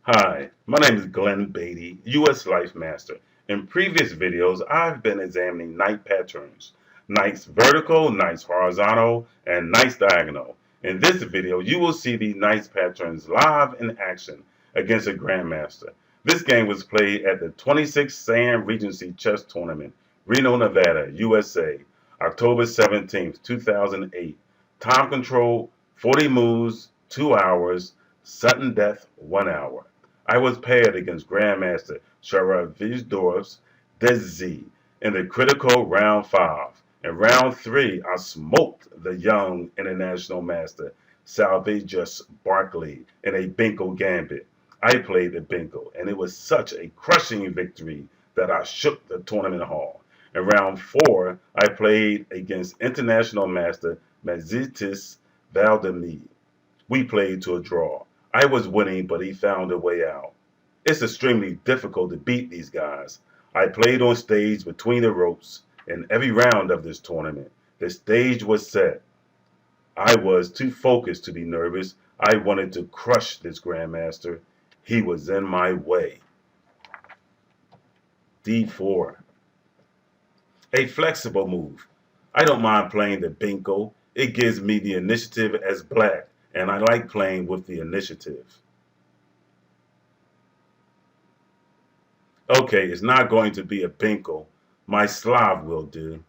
Hi, my name is Glenn Bady, U.S. Life Master. In previous videos, I've been examining knight patterns, knights vertical, knights horizontal, and knights diagonal. In this video, you will see the knights patterns live in action against a grandmaster. This game was played at the 26th Sand Regency Chess Tournament, Reno, Nevada, USA, October 17th, 2008. Time control, 40 moves, 2 hours, sudden death, 1 hour. I was paired against Grandmaster Sharavdorf's Dazhze in the critical round 5. In round 3, I smoked the young international master Salvageus Barkley in a Bingo gambit. I played the Bingo, and it was such a crushing victory that I shook the tournament hall. In round 4, I played against international master Mazitis Valdemir. We played to a draw. I was winning, but he found a way out. It's extremely difficult to beat these guys. I played on stage between the ropes in every round of this tournament. The stage was set. I was too focused to be nervous. I wanted to crush this grandmaster. He was in my way. D4. A flexible move. I don't mind playing the bingo. It gives me the initiative as black, and I like playing with the initiative. Okay, it's not going to be a bingo. My Slav will do.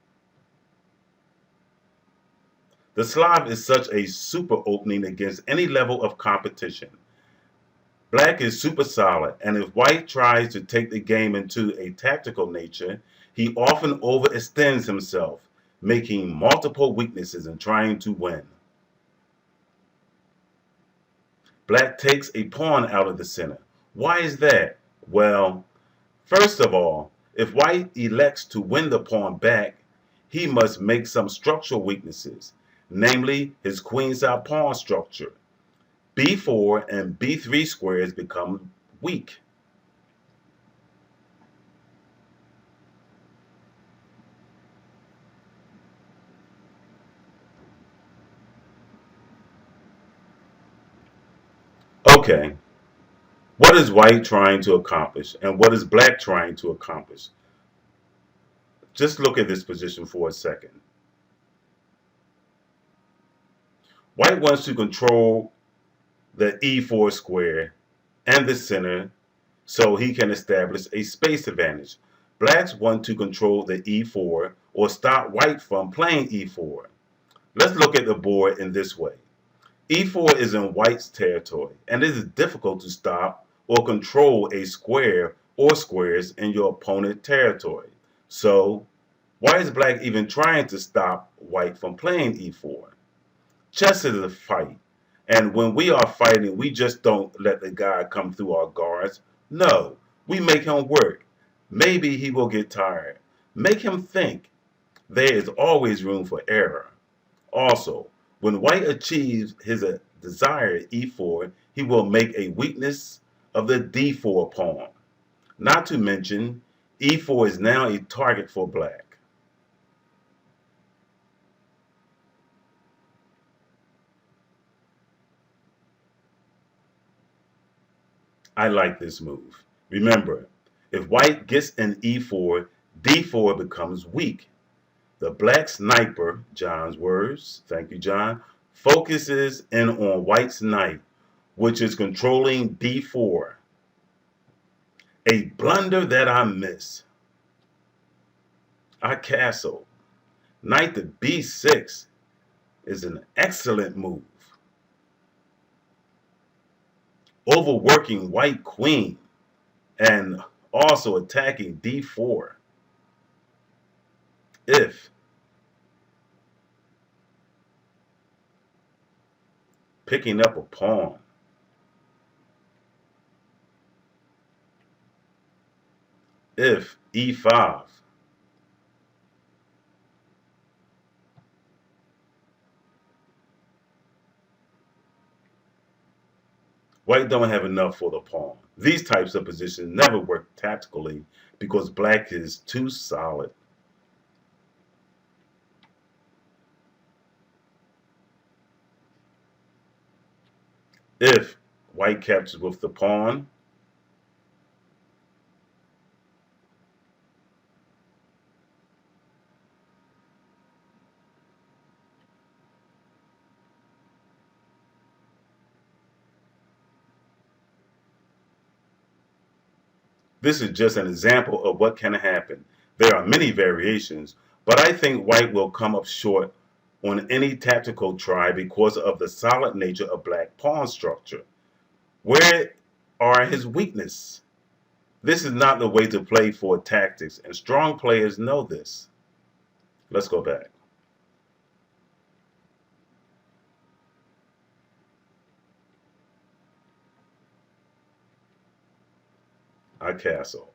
The Slav is such a super opening against any level of competition. Black is super solid, and if white tries to take the game into a tactical nature, he often overextends himself, making multiple weaknesses and trying to win. Black takes a pawn out of the center. Why is that? Well, first of all, if white elects to win the pawn back, he must make some structural weaknesses, namely his queenside pawn structure. B4 and B3 squares become weak. Okay, what is white trying to accomplish and what is black trying to accomplish? Just look at this position for a second. White wants to control the E4 square and the center so he can establish a space advantage. Blacks want to control the E4 or stop white from playing E4. Let's look at the board in this way. E4 is in white's territory, and it is difficult to stop or control a square or squares in your opponent's territory. So, why is black even trying to stop white from playing E4? Chess is a fight, and when we are fighting, we just don't let the guy come through our guards. No, we make him work. Maybe he will get tired. Make him think. There is always room for error. Also, when white achieves his desired e4, he will make a weakness of the d4 pawn. Not to mention, e4 is now a target for black. I like this move. Remember, if white gets an e4, d4 becomes weak. The black sniper, John's words, thank you, John, focuses in on white's knight, which is controlling d4. A blunder that I miss. I castle. Knight to b6 is an excellent move. Overworking white queen and also attacking d4. If picking up a pawn. If e5. White don't have enough for the pawn. These types of positions never work tactically because black is too solid. If white captures with the pawn, This is just an example of what can happen. There are many variations, but I think white will come up short on any tactical try because of the solid nature of black pawn structure. Where are his weaknesses? This is not the way to play for tactics, and strong players know this. Let's go back. I castle.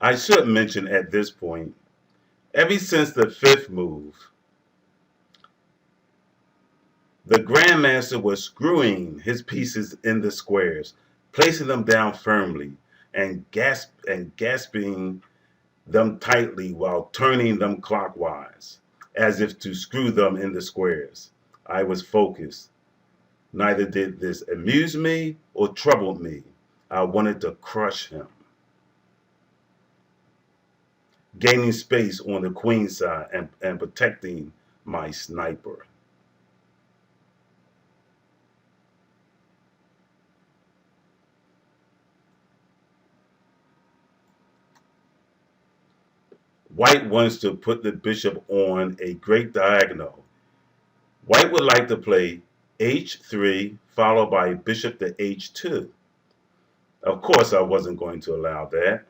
I should mention at this point, ever since the fifth move, the Grandmaster was screwing his pieces in the squares, placing them down firmly, and gasping them tightly while turning them clockwise, as if to screw them in the squares. I was focused. Neither did this amuse me or trouble me. I wanted to crush him. Gaining space on the queen side and protecting my sniper. White wants to put the bishop on a great diagonal. White would like to play h3 followed by bishop to h2. Of course, I wasn't going to allow that.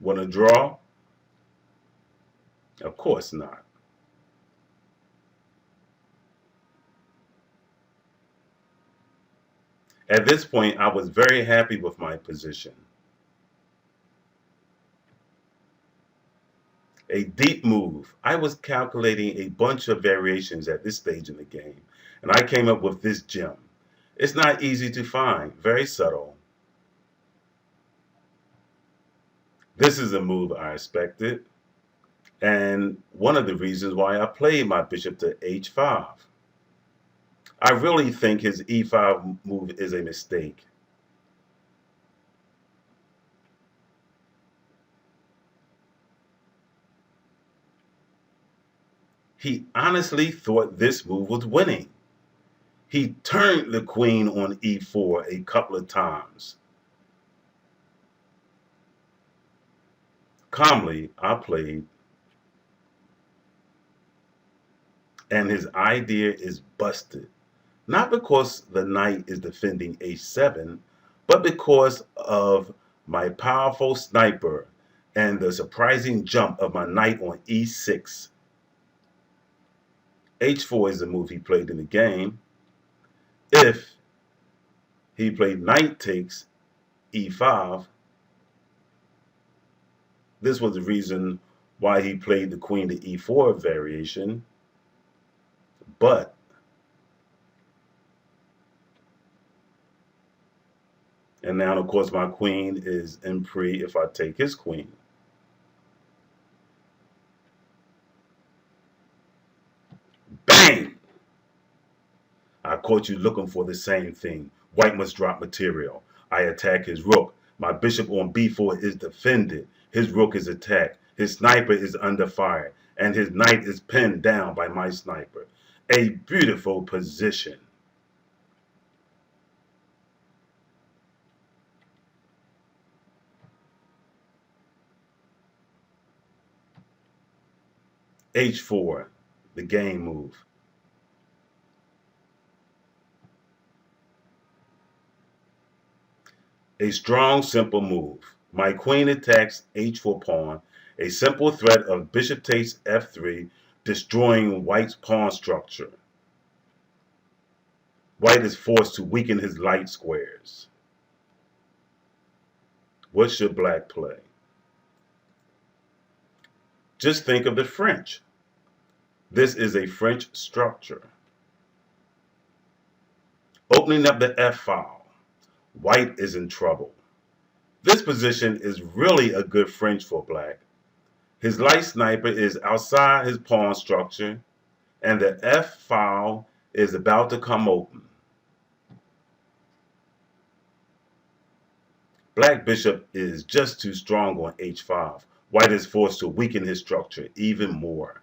Want to draw? Of course not. At this point, I was very happy with my position. A deep move. I was calculating a bunch of variations at this stage in the game, and I came up with this gem. It's not easy to find, very subtle. This is a move I expected, and one of the reasons why I played my bishop to h5. I really think his e5 move is a mistake. He honestly thought this move was winning. He turned the queen on e4 a couple of times. Calmly, I played, and his idea is busted. Not because the knight is defending h7, but because of my powerful sniper and the surprising jump of my knight on e6. h4 is the move he played in the game. If he played knight takes e5, this was the reason why he played the queen to e4 variation. But and now, of course, my queen is in pre if I take his queen. Bang! I caught you looking for the same thing. White must drop material. I attack his rook. My bishop on b4 is defended. His rook is attacked. His sniper is under fire. And his knight is pinned down by my sniper. A beautiful position. h4, the game move. A strong, simple move. My queen attacks h4 pawn. A simple threat of bishop takes f3, destroying white's pawn structure. White is forced to weaken his light squares. What should black play? Just think of the French. This is a French structure. Opening up the f file. White is in trouble. This position is really a good French for black. His light sniper is outside his pawn structure, and the f file is about to come open. Black bishop is just too strong on h5. White is forced to weaken his structure even more.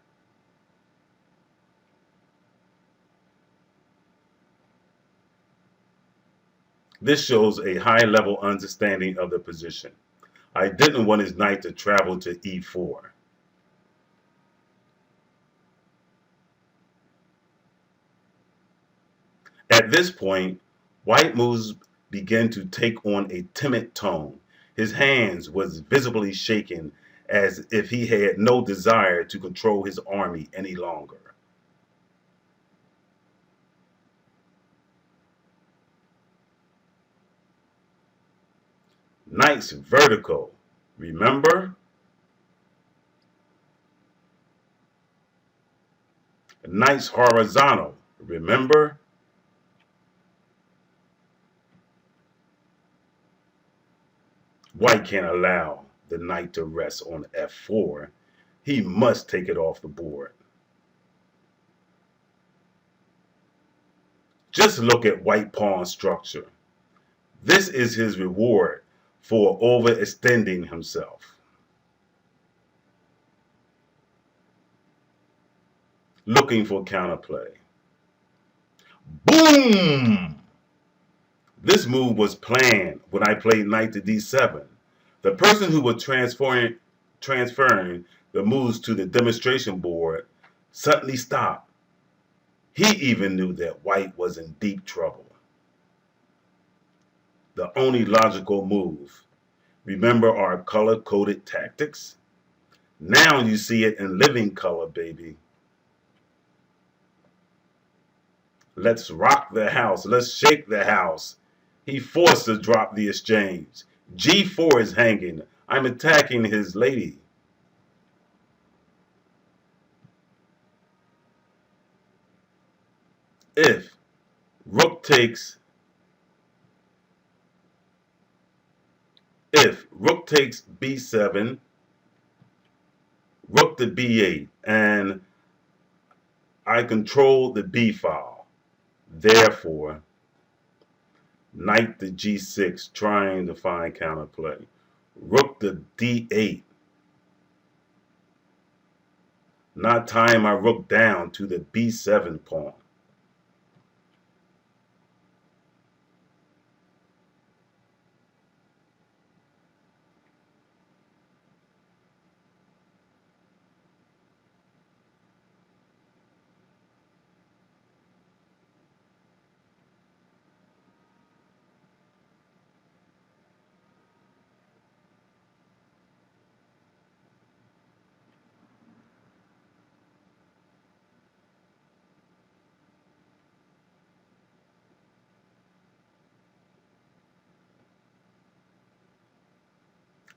This shows a high-level understanding of the position. I didn't want his knight to travel to e4. At this point, White moves began to take on a timid tone. His hands was visibly shaking as if he had no desire to control his army any longer. Knight's vertical, remember? Knight's horizontal, remember? White can't allow the knight to rest on f4. He must take it off the board. Just look at White pawn structure. This is his reward for overextending himself. Looking for counterplay. Boom! This move was planned when I played knight to d7. The person who was transferring the moves to the demonstration board suddenly stopped. He even knew that White was in deep trouble. The only logical move. Remember our color-coded tactics? Now you see it in living color, baby. Let's rock the house. Let's shake the house. He forced to drop the exchange. G4 is hanging. I'm attacking his lady. If rook takes b7, rook to b8, and I control the b file. Therefore, knight to g6, trying to find counterplay. Rook to d8. Not tying my rook down to the b7 pawn.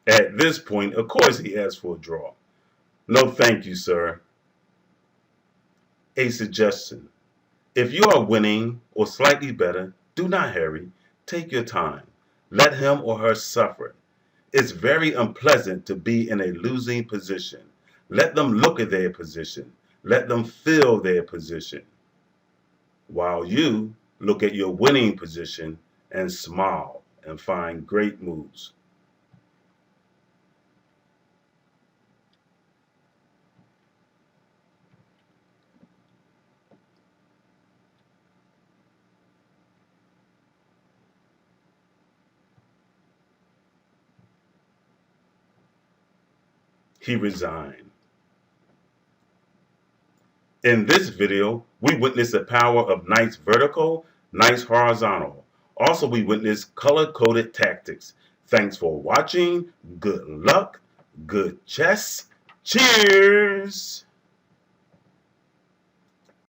At this point, of course, he asked for a draw. No, thank you, sir. A suggestion. If you are winning or slightly better, do not hurry. Take your time. Let him or her suffer. It's very unpleasant to be in a losing position. Let them look at their position. Let them feel their position. While you look at your winning position and smile and find great moves. He resigned. In this video, we witnessed the power of knight's vertical, knight's horizontal. Also, we witnessed color-coded tactics. Thanks for watching. Good luck. Good chess. Cheers!